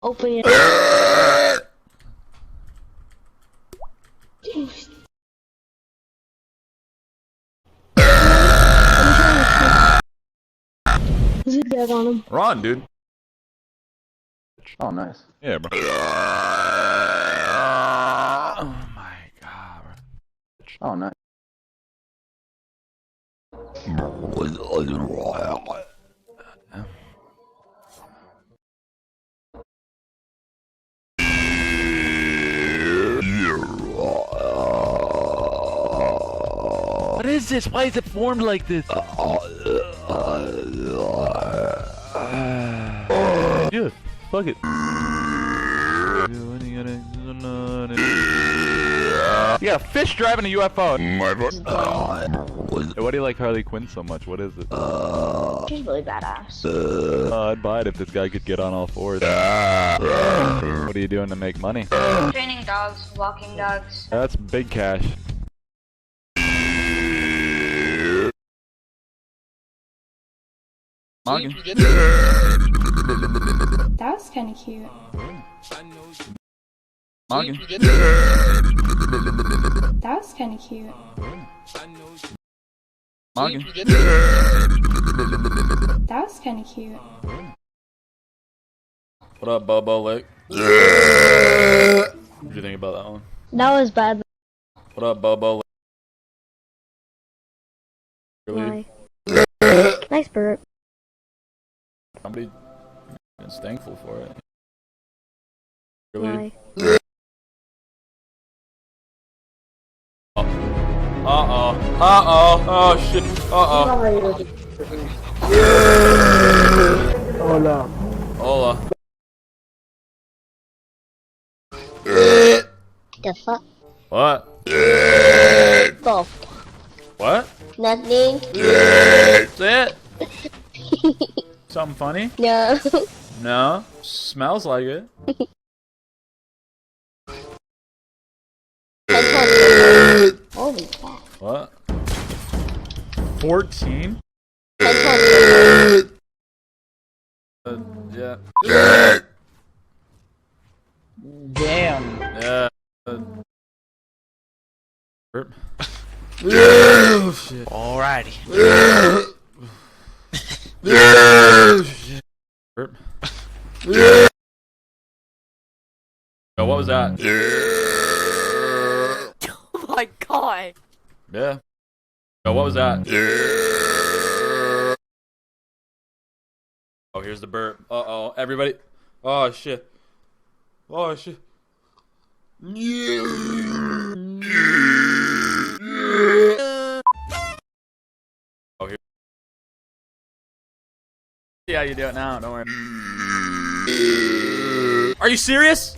Open it. Zip dead on him. Run, dude. Oh, nice. Yeah, bro. Oh my god, bro. Oh, nice. What is this? Why is it formed like this? Yeah, fuck it. You got a fish driving a UFO. Why do you like Harley Quinn so much? What is it? She's really badass. I'd buy it if this guy could get on all fours. What are you doing to make money? Training dogs, walking dogs. That's big cash. Morgan. That was kind of cute. Morgan. That was kind of cute. Morgan. That was kind of cute. What up, Bobo Lick? What do you think about that one? That was bad. What up, Bobo Lick? Really? Nice burp. Somebody is thankful for it. Really? Uh-oh. Uh-oh. Oh, shit. Uh-oh. Hola. Hola. The fuck? What? Both. What? Nothing. That's it? Something funny? No. No. Smells like it. Holy crap. What? 14? Yeah. Damn. Yeah. Burp. Oh, shit. Alrighty. Burp. Oh, what was that? Oh my god. Yeah. Oh, what was that? Oh, here's the burp. Uh-oh. Everybody. Oh, shit. Oh, shit. Oh, here. See how you do it now. Don't worry. Are you serious?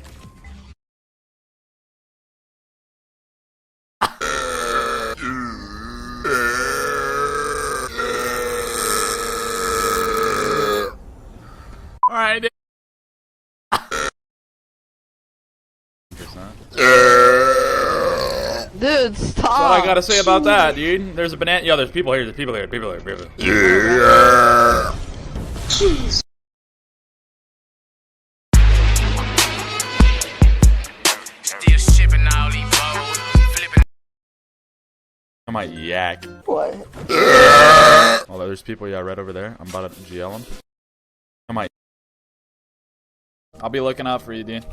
Alright. Dude, stop. That's what I gotta say about that, dude. There's a banana. Yeah, there's people here. There's people here. People here. People here. Jeez. Still shipping all these bows, flipping. I might yak. What? Oh, there's people, yeah, right over there. I'm about to GL them. I might. I'll be looking out for you, dude.